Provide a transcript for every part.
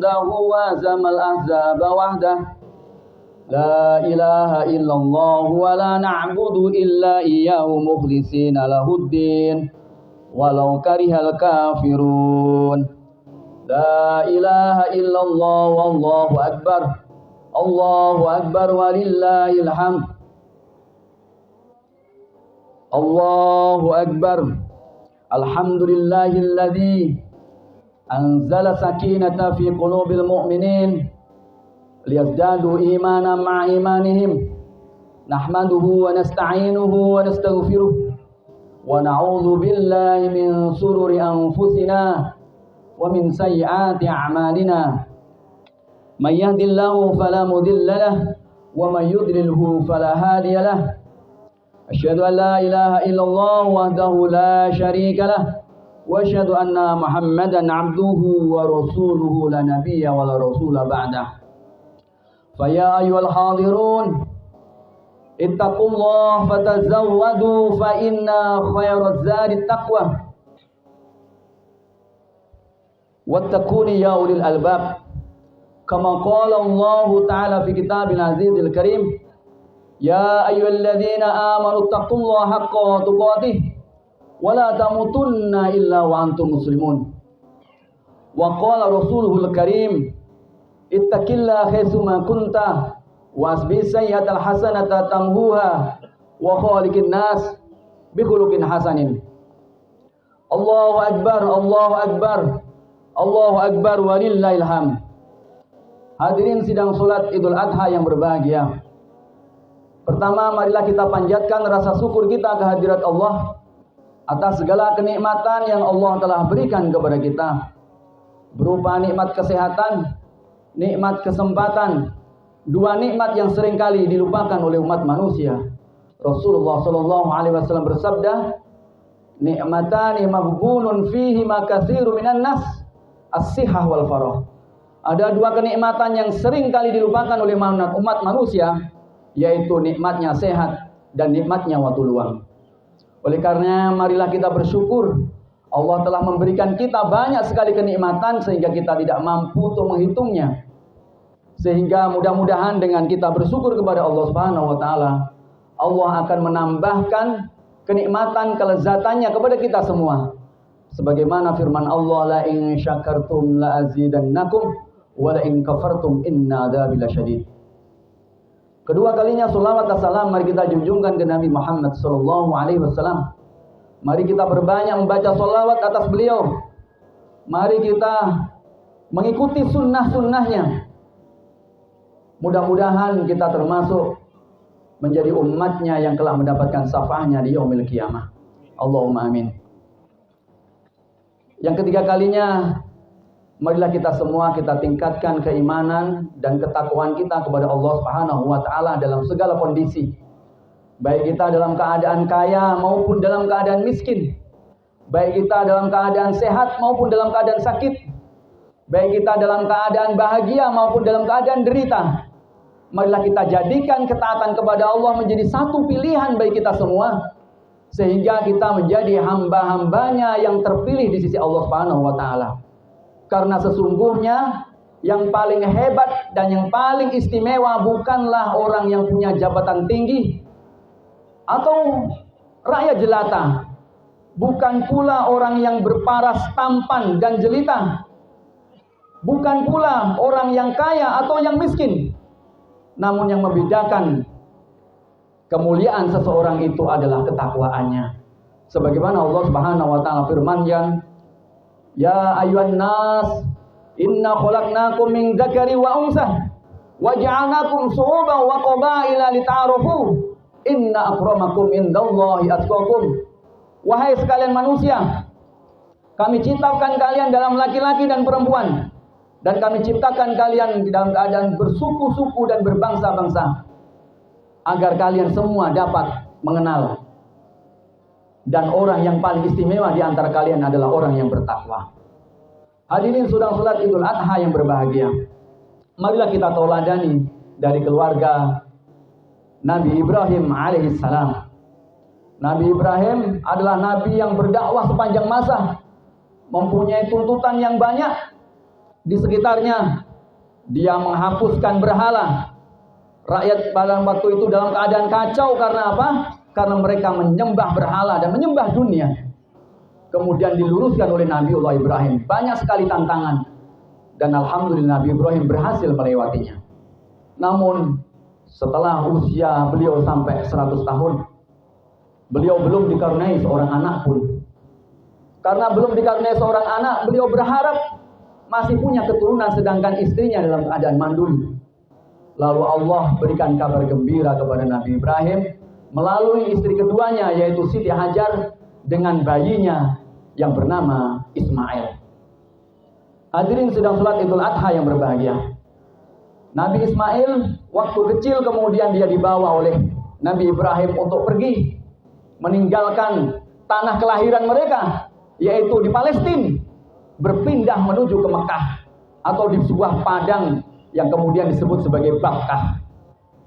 hamdahu wa zamal ahzaba wahdah. La ilaha illallah wa la na'budu illa iyyahu mukhlishina lahuddin walau karihal kafirun. La ilaha illallah wallahu akbar. Allahu akbar walillahil hamd. Allahu akbar. Alhamdulillahilladzi anzala sakinata fi qulubil mu'minin liyazdadu imanan ma'a imanihim. Nahmaduhu wa nasta'inuhu wa nastaghfiruh wa na'udzu billahi min shururi anfusina wa min sayyiati a'malina. May yahdihillahu fala mudilla lahu wa may yudlilhu fala hadiya lahu. Asyhadu an la ilaha illallah wahdahu la syarika lahu wa asyhadu anna Muhammadan 'abduhu wa rasuluhu la nabiyya wa la rasula ba'dah. Faya ayyuhal hadirun ittaqullah fatazawwadu fa inna khairaz zadi taqwa wattaquni ya ulil albab kama qala Allah ta'ala fi kitabil azizil karim ya ayyuhalladzina amanu taqullaha haqqa tuqatih wa la tamutunna illa wa antum muslimun. Wa qala rasuluhul karim ittaqillaha haitsuma kunta wasbi sayyi'atal hasanata tamhuha wa khaliqin nas bi khuluqin hasanin. Allahu akbar, Allahu akbar, Allahu akbar walillahil hamd. Hadirin sidang salat Idul Adha yang berbahagia. Pertama, marilah kita panjatkan rasa syukur kita kehadirat Allah atas segala kenikmatan yang Allah telah berikan kepada kita, berupa nikmat kesehatan, nikmat kesempatan, dua nikmat yang seringkali dilupakan oleh umat manusia. Rasulullah sallallahu alaihi wasallam bersabda, "Ni'matani maghbunun fihi ma katsiru minan nas, as-sihah wal farah." Ada dua kenikmatan yang seringkali dilupakan oleh umat manusia, yaitu nikmatnya sehat dan nikmatnya waktu luang. Oleh karenanya, marilah kita bersyukur. Allah telah memberikan kita banyak sekali kenikmatan sehingga kita tidak mampu untuk menghitungnya. Sehingga mudah-mudahan dengan kita bersyukur kepada Allah Subhanahu wa taala, Allah akan menambahkan kenikmatan kelezatannya kepada kita semua. Sebagaimana firman Allah, la in syakartum la azidannakum wa la in kafartum inna adzabi lasyadid. Kedua kalinya salawat dan salam mari kita junjungkan ke Nabi Muhammad sallallahu alaihi wasallam. Mari kita berbanyak membaca salawat atas beliau. Mari kita mengikuti sunnah-sunnahnya. Mudah-mudahan kita termasuk menjadi umatnya yang telah mendapatkan syafaatnya di yaumil qiyamah. Allahumma amin. Yang ketiga kalinya, marilah kita semua kita tingkatkan keimanan dan ketakwaan kita kepada Allah Subhanahu wa taala dalam segala kondisi. Baik kita dalam keadaan kaya maupun dalam keadaan miskin. Baik kita dalam keadaan sehat maupun dalam keadaan sakit. Baik kita dalam keadaan bahagia maupun dalam keadaan derita. Marilah kita jadikan ketaatan kepada Allah menjadi satu pilihan bagi kita semua. Sehingga kita menjadi hamba-hambanya yang terpilih di sisi Allah Subhanahu wa taala. Karena sesungguhnya yang paling hebat dan yang paling istimewa bukanlah orang yang punya jabatan tinggi atau rakyat jelata. Bukan pula orang yang berparas tampan dan jelita. Bukan pula orang yang kaya atau yang miskin. Namun yang membedakan kemuliaan seseorang itu adalah ketakwaannya. Sebagaimana Allah Subhanahu wa taala firman-Nya, "Ya ayyuhan nas, inna khalaqnakum min dzakari wa unsah wa ja'alnakum syu'uban wa qabaila lita'arafu. Inna akramakum indallahi atqakum." Wahai sekalian manusia, kami ciptakan kalian dalam laki-laki dan perempuan, dan kami ciptakan kalian dalam keadaan bersuku-suku dan berbangsa-bangsa, agar kalian semua dapat mengenal. Dan orang yang paling istimewa di antara kalian adalah orang yang bertakwa. Hadirin sedang salat Idul Adha yang berbahagia. Marilah kita tauladani dari keluarga Nabi Ibrahim alaihissalam. Nabi Ibrahim adalah nabi yang berdakwah sepanjang masa, mempunyai tuntutan yang banyak, di sekitarnya. Dia menghapuskan berhala. Rakyat pada waktu itu dalam keadaan kacau karena apa? Karena mereka menyembah berhala dan menyembah dunia. Kemudian diluruskan oleh Nabiullah Ibrahim. Banyak sekali tantangan. Dan alhamdulillah Nabi Ibrahim berhasil melewatinya. Namun setelah usia beliau sampai 100 tahun, beliau belum dikaruniai seorang anak pun. Karena belum dikaruniai seorang anak, beliau berharap masih punya keturunan sedangkan istrinya dalam keadaan mandul. Lalu Allah berikan kabar gembira kepada Nabi Ibrahim melalui istri keduanya, yaitu Siti Hajar dengan bayinya yang bernama Ismail. Hadirin sedang sholat Idul Adha yang berbahagia. Nabi Ismail waktu kecil kemudian dia dibawa oleh Nabi Ibrahim untuk pergi meninggalkan tanah kelahiran mereka, yaitu di Palestina, berpindah menuju ke Mekah atau di sebuah padang yang kemudian disebut sebagai Bakkah.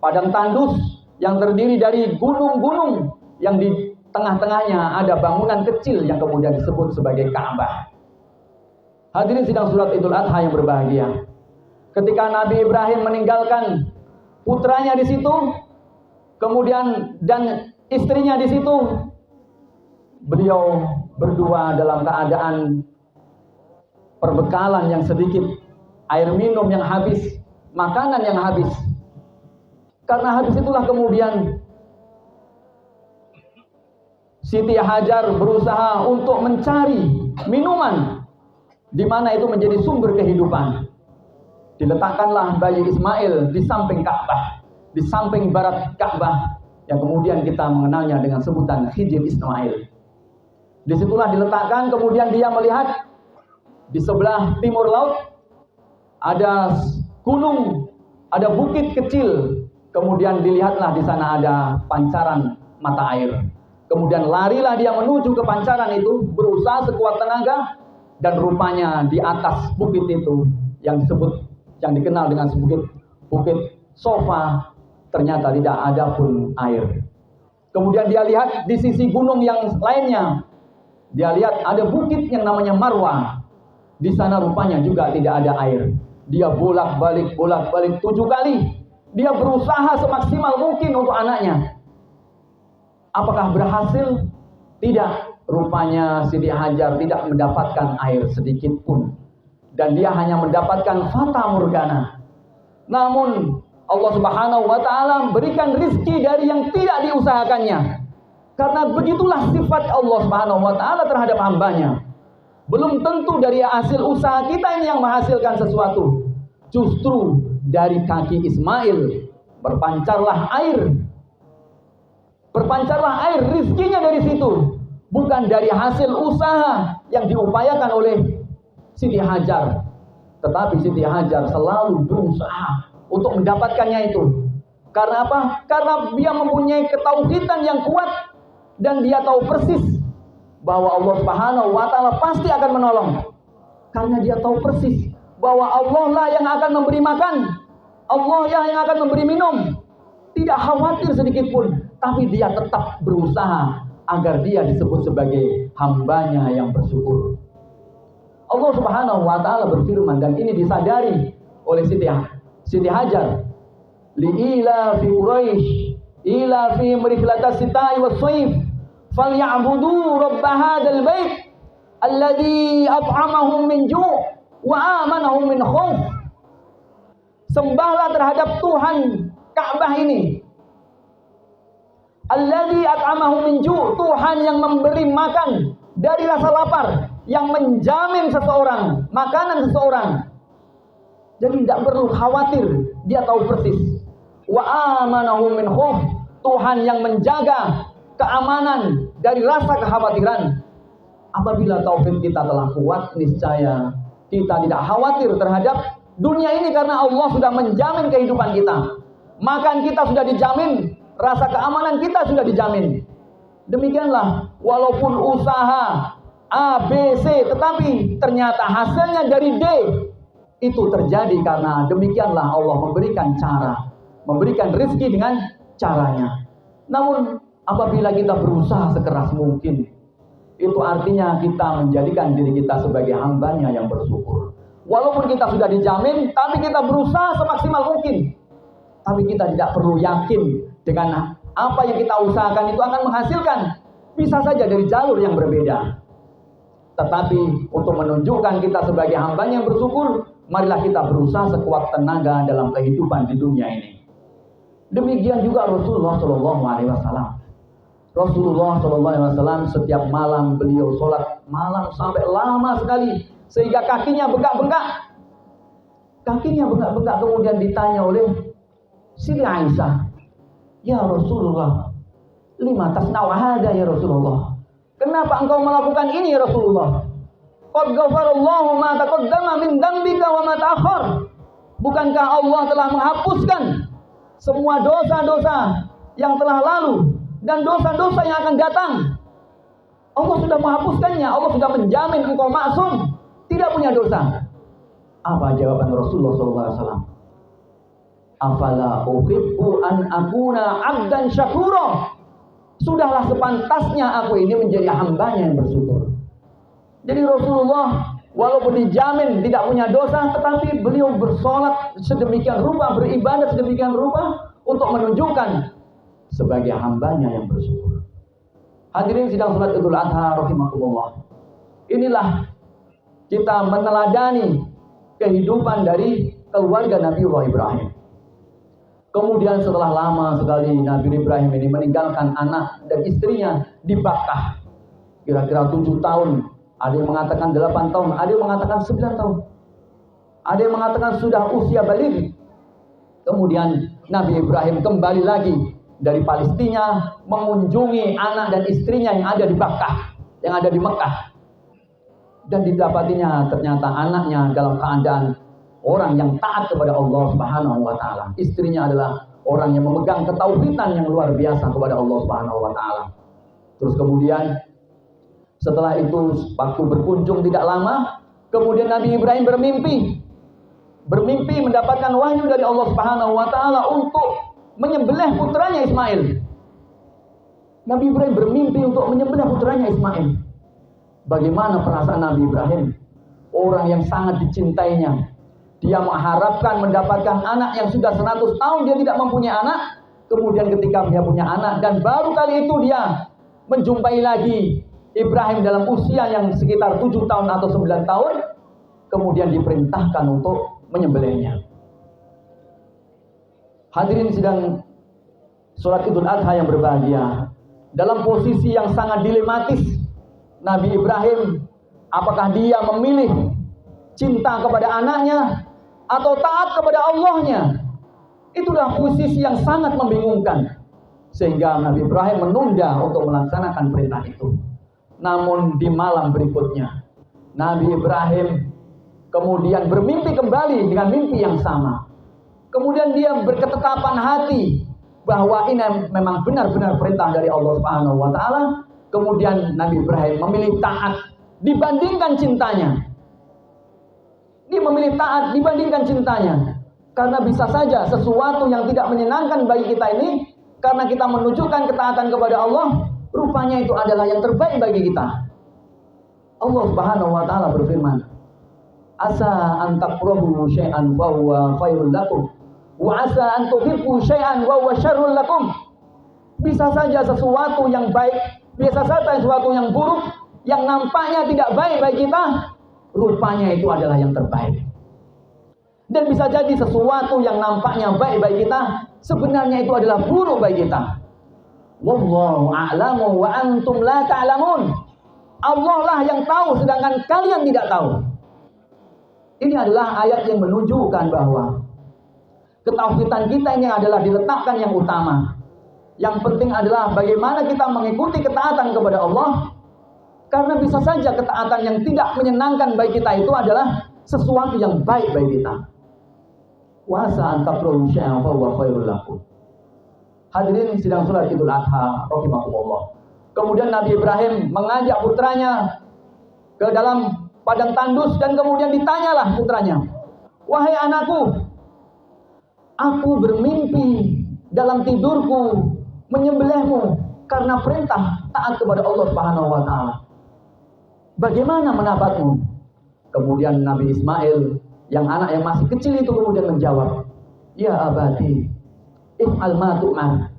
Padang tandus yang terdiri dari gunung-gunung yang di tengah-tengahnya ada bangunan kecil yang kemudian disebut sebagai Ka'bah. Hadirin sidang surat Idul Adha yang berbahagia. Ketika Nabi Ibrahim meninggalkan putranya di situ, kemudian dan istrinya di situ, beliau berdua dalam keadaan perbekalan yang sedikit, air minum yang habis, makanan yang habis. Karena habis itulah kemudian Siti Hajar berusaha untuk mencari minuman di mana itu menjadi sumber kehidupan. Diletakkanlah bayi Ismail di samping Ka'bah, di samping barat Ka'bah yang kemudian kita mengenalnya dengan sebutan Hijr Ismail. Disitulah diletakkan, kemudian dia melihat di sebelah timur laut ada gunung, ada bukit kecil. Kemudian dilihatlah di sana ada pancaran mata air. Kemudian larilah dia menuju ke pancaran itu, berusaha sekuat tenaga, dan rupanya di atas bukit itu yang dikenal dengan bukit Sofa, ternyata tidak ada pun air. Kemudian dia lihat di sisi gunung yang lainnya, dia lihat ada bukit yang namanya Marwah. Di sana rupanya juga tidak ada air. Dia bolak-balik 7 kali. Dia berusaha semaksimal mungkin untuk anaknya. Apakah berhasil? Tidak. Rupanya Siti Hajar tidak mendapatkan air sedikit pun. Dan dia hanya mendapatkan fata morgana. Namun Allah Subhanahu wa taala berikan rizki dari yang tidak diusahakannya. Karena begitulah sifat Allah Subhanahu wa taala terhadap hambanya. Belum tentu dari hasil usaha kita ini yang menghasilkan sesuatu. Justru dari kaki Ismail berpancarlah air. Berpancarlah air, rizkinya dari situ. Bukan dari hasil usaha yang diupayakan oleh Siti Hajar. Tetapi Siti Hajar selalu berusaha untuk mendapatkannya itu. Karena apa? Karena dia mempunyai ketauhidan yang kuat. Dan dia tahu persis bahwa Allah Subhanahu wa taala pasti akan menolong. Karena dia tahu persis bahwa Allah lah yang akan memberi makan, Allah yang akan memberi minum. Tidak khawatir sedikit pun, tapi dia tetap berusaha agar dia disebut sebagai hambanya yang bersyukur. Allah Subhanahu wa taala berfirman, dan ini disadari oleh Siti Hajar. Li'ila fi Quraisy ila fi merihlatas sitai was sayf falyabudu rabb hadzal bait alladzi at'amahum min ju' wa amanahum min khauf. Sembahlah terhadap Tuhan Ka'bah ini. Alladzi at'amahum min ju', Tuhan yang memberi makan dari rasa lapar, yang menjamin seseorang, makanan seseorang. Jadi tidak perlu khawatir, dia tahu persis. Wa amanahum min khauf, Tuhan yang menjaga keamanan dari rasa kekhawatiran. Apabila tauhid kita telah kuat, niscaya kita tidak khawatir terhadap dunia ini karena Allah sudah menjamin kehidupan kita. Makan kita sudah dijamin, rasa keamanan kita sudah dijamin. Demikianlah, walaupun usaha A, B, C, tetapi ternyata hasilnya dari D, itu terjadi karena demikianlah Allah memberikan cara, memberikan rezeki dengan caranya. Namun apabila kita berusaha sekeras mungkin, itu artinya kita menjadikan diri kita sebagai hambanya yang bersyukur. Walaupun kita sudah dijamin, tapi kita berusaha semaksimal mungkin. Tapi kita tidak perlu yakin dengan apa yang kita usahakan itu akan menghasilkan. Bisa saja dari jalur yang berbeda. Tetapi untuk menunjukkan kita sebagai hamba yang bersyukur, marilah kita berusaha sekuat tenaga dalam kehidupan di dunia ini. Demikian juga Rasulullah SAW. Rasulullah SAW setiap malam beliau sholat malam sampai lama sekali sehingga kakinya bengkak-bengkak. Kakinya bengkak-bengkak, kemudian ditanya oleh Siti Aisyah, "Ya Rasulullah, lima tasna'u hadza ya Rasulullah? Kenapa engkau melakukan ini ya Rasulullah? Qad ghafarallahu ma taqaddama min dzambika wa ma ta'akhkhar." Bukankah Allah telah menghapuskan semua dosa-dosa yang telah lalu dan dosa-dosa yang akan datang? Allah sudah menghapuskannya. Allah sudah menjamin engkau maksum, tidak punya dosa. Apa jawaban Rasulullah SAW? Afala uhibbu an akuna 'abdan syakura. Sudahlah sepantasnya aku ini menjadi hambanya yang bersyukur. Jadi Rasulullah walaupun dijamin tidak punya dosa, tetapi beliau bersolat sedemikian rupa, beribadah sedemikian rupa untuk menunjukkan sebagai hambanya yang bersyukur. Hadirin sidang salat Idul Adha rahimakumullah. Inilah kita meneladani kehidupan dari keluarga Nabiullah Ibrahim. Kemudian setelah lama sekali Nabi Ibrahim ini meninggalkan anak dan istrinya di Bakkah. Kira-kira 7 tahun. Ada yang mengatakan 8 tahun, ada yang mengatakan 9 tahun. Ada yang mengatakan sudah usia baligh. Kemudian Nabi Ibrahim kembali lagi dari Palestina mengunjungi anak dan istrinya yang ada di Bakkah, yang ada di Mekah. Dan didapatinya ternyata anaknya dalam keadaan orang yang taat kepada Allah Subhanahu wa taala. Istrinya adalah orang yang memegang ketauhidan yang luar biasa kepada Allah Subhanahu wa taala. Terus kemudian setelah itu waktu berkunjung tidak lama, kemudian Nabi Ibrahim bermimpi mendapatkan wahyu dari Allah Subhanahu wa taala untuk menyembelih putranya Ismail. Nabi Ibrahim bermimpi untuk menyembelih putranya Ismail. Bagaimana perasaan Nabi Ibrahim? Orang yang sangat dicintainya. Dia mengharapkan mendapatkan anak yang sudah 100 tahun dia tidak mempunyai anak. Kemudian ketika dia punya anak dan baru kali itu dia menjumpai lagi Ibrahim dalam usia yang sekitar 7 tahun atau 9 tahun. Kemudian diperintahkan untuk menyembelihnya. Hadirin sidang salat Idul Adha yang berbahagia. Dalam posisi yang sangat dilematis, Nabi Ibrahim, apakah dia memilih cinta kepada anaknya atau taat kepada Allahnya? Itulah posisi yang sangat membingungkan. Sehingga Nabi Ibrahim menunda untuk melaksanakan perintah itu. Namun di malam berikutnya, Nabi Ibrahim kemudian bermimpi kembali dengan mimpi yang sama. Kemudian dia berketetapan hati bahwa ini memang benar-benar perintah dari Allah Subhanahu wa taala. Kemudian Nabi Ibrahim memilih taat dibandingkan cintanya. Dia memilih taat dibandingkan cintanya. Karena bisa saja sesuatu yang tidak menyenangkan bagi kita ini, karena kita menunjukkan ketaatan kepada Allah, rupanya itu adalah yang terbaik bagi kita. Allah Subhanahu wa taala berfirman, "Asa an takrahu syai'an wa huwa khairul lakum, wa asa an tuhibbu syai'an wa huwa syarrul lakum." Bisa saja sesuatu yang baik, bisa saja sesuatu yang buruk, yang nampaknya tidak baik bagi kita, rupanya itu adalah yang terbaik. Dan bisa jadi sesuatu yang nampaknya baik bagi kita, sebenarnya itu adalah buruk bagi kita. Wallahu a'lamu wa antum la ta'lamun. Allah lah yang tahu sedangkan kalian tidak tahu. Ini adalah ayat yang menunjukkan bahwa ketauhidan kita ini adalah diletakkan yang utama. Yang penting adalah bagaimana kita mengikuti ketaatan kepada Allah. Karena bisa saja ketaatan yang tidak menyenangkan bagi kita itu adalah sesuatu yang baik bagi kita. Wa asa an takrahu syai'an fa huwa khairul lakum. Hadirin sidang salat Idul Adha rahimakumullah. Kemudian Nabi Ibrahim mengajak putranya ke dalam padang tandus dan kemudian ditanyalah putranya, "Wahai anakku, aku bermimpi dalam tidurku menyembelihmu karena perintah taat kepada Allah Subhanahu wa taala. Bagaimana pendapatmu?" Kemudian Nabi Ismail, yang anak yang masih kecil itu kemudian menjawab, "Ya abati, if'al ma tu'mar.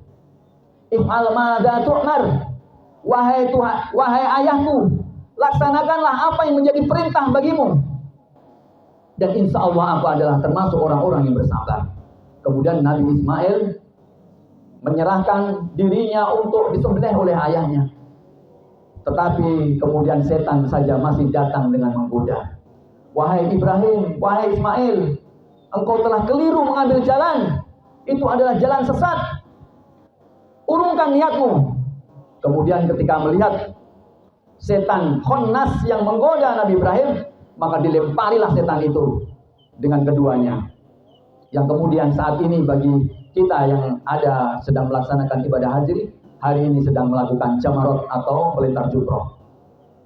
If'al ma tu'mar." Wahai Tuhan, wahai ayahku, laksanakanlah apa yang menjadi perintah bagimu. Dan insya Allah aku adalah termasuk orang-orang yang bersabar. Kemudian Nabi Ismail menyerahkan dirinya untuk disembelih oleh ayahnya. Tetapi kemudian setan saja masih datang dengan menggoda. "Wahai Ibrahim, wahai Ismail, engkau telah keliru mengambil jalan. Itu adalah jalan sesat. Urungkan niatmu." Kemudian ketika melihat setan Khonnas yang menggoda Nabi Ibrahim, maka dilemparilah setan itu dengan keduanya. Yang kemudian saat ini bagi kita yang ada sedang melaksanakan ibadah haji, hari ini sedang melakukan jamarot atau melempar jumroh.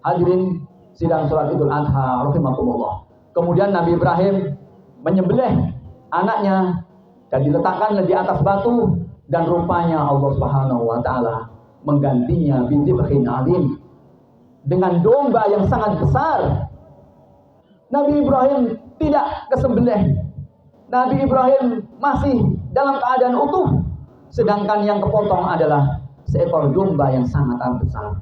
Hadirin sidang sholat Idul Adha rahimakumullah. Kemudian Nabi Ibrahim menyembelih anaknya dan diletakkan di atas batu, dan rupanya Allah Subhanahu wa taala menggantinya bidzibhin azim, dengan domba yang sangat besar. Nabi Ibrahim tidak kesembelih. Nabi Ibrahim masih dalam keadaan utuh, sedangkan yang kepotong adalah seekor domba yang sangat besar.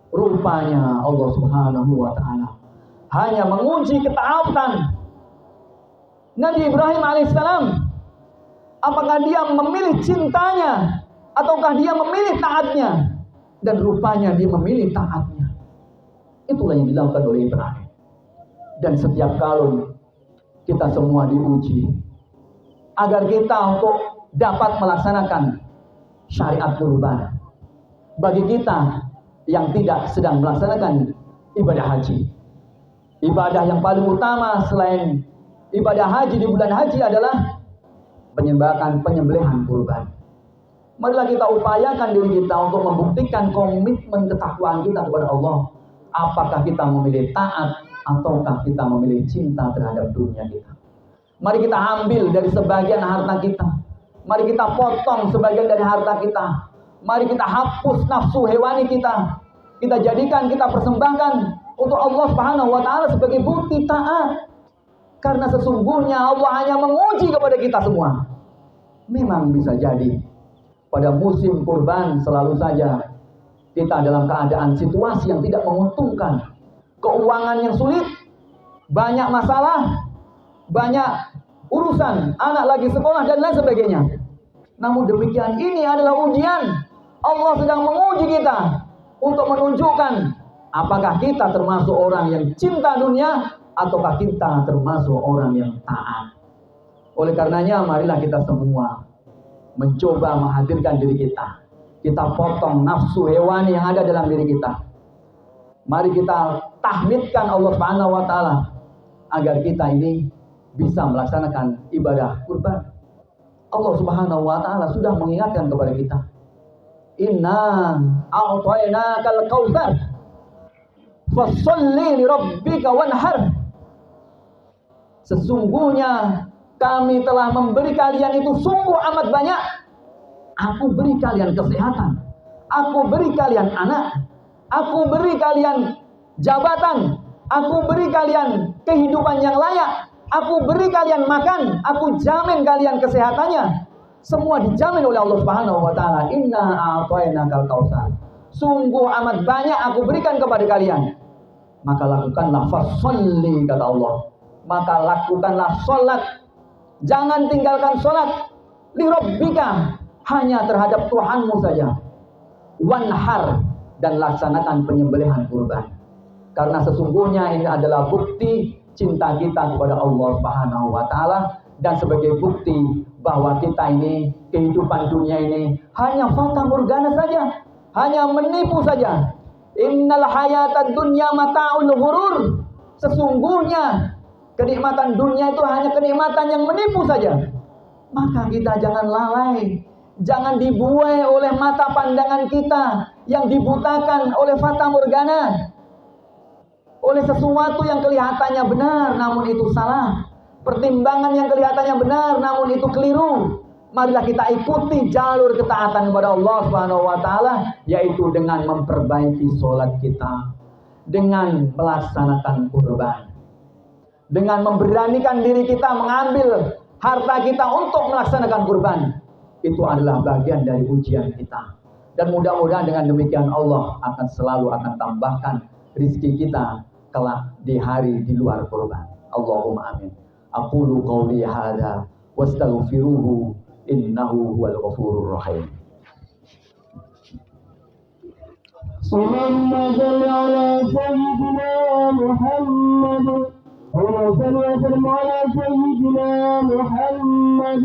Rupanya Allah Subhanahu wa taala hanya menguji ketaatan Nabi Ibrahim alaihissalam. Apakah dia memilih cintanya ataukah dia memilih taatnya? Dan rupanya dia memilih taatnya. Itulah yang dilakukan oleh Ibrahim. Dan setiap kali kita semua diuji agar kita untuk dapat melaksanakan syariat kurban. Bagi kita yang tidak sedang melaksanakan ibadah haji, ibadah yang paling utama selain ibadah haji di bulan haji adalah penyembelihan kurban. Marilah kita upayakan diri kita untuk membuktikan komitmen ketakwaan kita kepada Allah. Apakah kita memilih taat ataukah kita memilih cinta terhadap dunia kita? Mari kita ambil dari sebagian harta kita. Mari kita potong sebagian dari harta kita. Mari kita hapus nafsu hewani kita. Kita jadikan, kita persembahkan untuk Allah Subhanahu wa taala sebagai bukti taat. Karena sesungguhnya Allah hanya menguji kepada kita semua. Memang bisa jadi pada musim kurban selalu saja kita dalam keadaan situasi yang tidak menguntungkan, keuangan yang sulit, banyak masalah, banyak urusan, anak lagi sekolah dan lain sebagainya. Namun demikian, ini adalah ujian. Allah sedang menguji kita untuk menunjukkan apakah kita termasuk orang yang cinta dunia ataukah kita termasuk orang yang taat. Oleh karenanya, marilah kita semua mencoba menghadirkan diri kita. Kita potong nafsu hewani yang ada dalam diri kita. Mari kita tahmidkan Allah Subhanahu wa taala agar kita ini bisa melaksanakan ibadah kurban. Allah Subhanahu wa taala sudah mengingatkan kepada kita. Inna a'tainakal kautsar fasholli li rabbika wanhar. Sesungguhnya kami telah memberi kalian itu sungguh amat banyak. Aku beri kalian kesehatan, aku beri kalian anak, aku beri kalian jabatan, aku beri kalian kehidupan yang layak, aku beri kalian makan, aku jamin kalian kesehatannya. Semua dijamin oleh Allah Subhanahu wa taala. Inna a'tainakal kautsar. Sungguh amat banyak aku berikan kepada kalian. Maka lakukanlah fasholli, kata Allah. Maka lakukanlah salat. Jangan tinggalkan salat li rabbika, hanya terhadap Tuhanmu saja. Wanhar, dan laksanakan penyembelihan kurban. Karena sesungguhnya ini adalah bukti cinta kita kepada Allah Subhanahu wa taala, dan sebagai bukti bahwa kita ini, kehidupan dunia ini hanya fata morgana saja, hanya menipu saja. Innal hayatad dunya mata'ul ghurur. Sesungguhnya kenikmatan dunia itu hanya kenikmatan yang menipu saja. Maka kita jangan lalai, jangan dibuai oleh mata pandangan kita yang dibutakan oleh fata morgana, oleh sesuatu yang kelihatannya benar namun itu salah, pertimbangan yang kelihatannya benar namun itu keliru. Marilah kita ikuti jalur ketaatan kepada Allah Subhanahu wa taala, yaitu dengan memperbaiki sholat kita, dengan melaksanakan kurban. dengan memberanikan diri kita mengambil harta kita untuk melaksanakan kurban. Itu adalah bagian dari ujian kita. Dan mudah-mudahan dengan demikian Allah akan selalu tambahkan rizki kita kelak di hari di luar kurban. Allahumma amin. Aqulu qawli hadza wastaghfiruhu innahu huwal ghafurur rahim. اللهم صل على سيدنا محمد اللهم صل وسلم على سيدنا محمد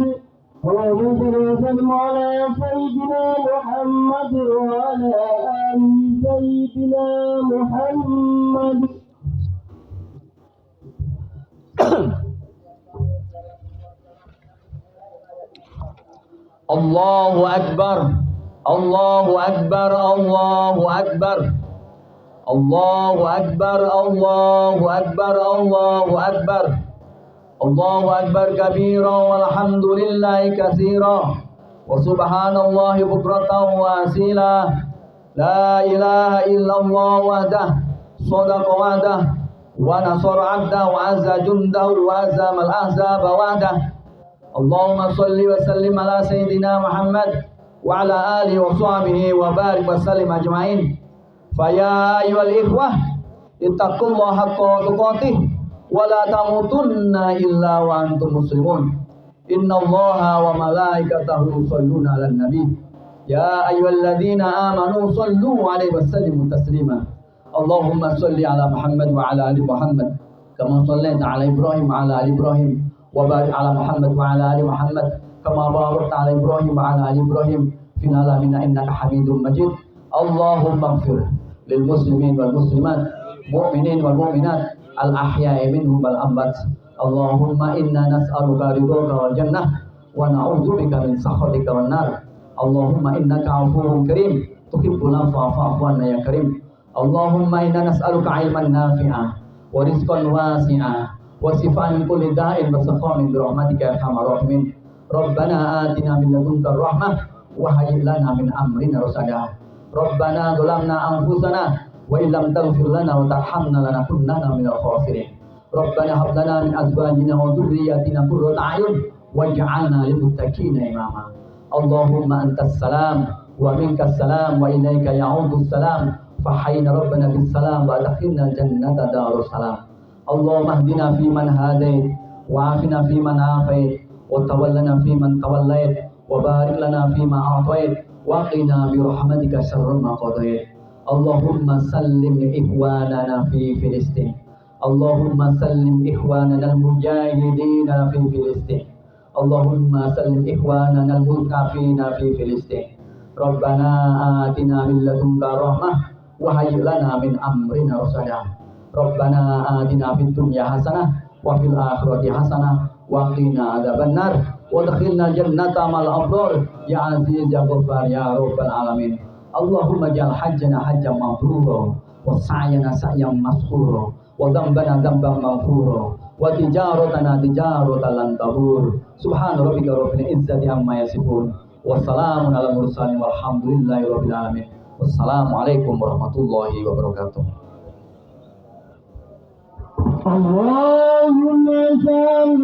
اللهم صل وسلم على سيدنا محمد وعلى آل سيدنا محمد. Allahu Akbar. Allahu Akbar, Allahu Akbar. Allahu Akbar, Allahu Akbar, Allahu Akbar. Allahu Akbar kabira walhamdulillahi katsira wa subhanallahi bukratan wa asila. La ilaha illallah wahdah sadaqa wahdah wa nasara 'abdah wa azza jundahu wa azamal ahzaba wahdah. Allahumma shalli wa sallim ala sayyidina Muhammad wa ala alihi wa sahbihi wa barik wa sallim ajma'in. Fa ya ayyuhal ikhwah ittaqullaha haqqa tuqatih wa la tamutunna illa wa antum muslimun. Innallaha wa malaikatahu yusholluna 'alan nabi. Ya ayyuhalladzina amanu shallu 'alaihi wa sallimu taslima. Allahumma shalli ala Muhammad wa ala ali Muhammad kama shallaita ala Ibrahim wa ala ali Ibrahim wa barik ala Muhammad wa ala ali Muhammad kama barakta ala Ibrahim wa ala ali Ibrahim fil alamin innaka Hamidum Majid. Allahumma ighfir lil muslimin wal muslimat mu'minin wal mu'minat al ahya'i minhum wal amwat. Allahumma inna nas'aluka ridhaka wal jannah wa na'udzubika min sakhatika wan nar. Allahumma innaka 'afuwwun karim tuhibbul 'afwa fa'fu 'anna ya karim. Allahumma inna nas'aluka 'ilman nafi'a wa rizqan wasi'a wa shifaan min kulli da'in wa saqamin bi rahmatika ya arhamar rahimin. Rabbana atina min ladunka rahmah wa hayyi lana min amrina rasada. Rabbana zalamna anfusana wa illam taghfir lana wa tarhamna lanakunanna minal khasirin. Rabbana hab lana min azwajina wa dhurriyyatina qurrata a'yun waj'alna lil muttaqina imama. Allahumma antas salam wa minkas salam wa ilaika ya'udus salam. Fahayyina rabbana bis salam wa adkhilna jannata darus salam. Allahumma hdina fi man hadait wa afina fi man afait wa tawallana fi man tawallait wa barik lana fi ma a'tait wa qina bi rahmatika syarra ma qadait. Allahumma sallim ikhwanana fi Filistin. Allahumma sallim ikhwanana al-mujahidina fi Filistin. Allahumma sallim ikhwanana al-mukafina fi Filistin. Rabbana atina min ladunka rahmah wa hayyi lana min amrina rasada. Rabbana atina fid dunya hasanah wa fil akhirati hasanah wa qina adzabannar wa adkhilna jannata mal abrar ya aziz ya ghaffar ya rabbal alamin. Allahumma ja'al hajjana hajjan mabrura wa sa'yana sa'yan masrura wa dhanbana dhanban maghfura wa tijaratana tijaratan lan tabur. Subhana rabbika rabbil izzati amma yasifun wa salamun alal mursalin walhamdulillahi rabbil alamin. Wassalamualaikum warahmatullahi wabarakatuh. اللهم صل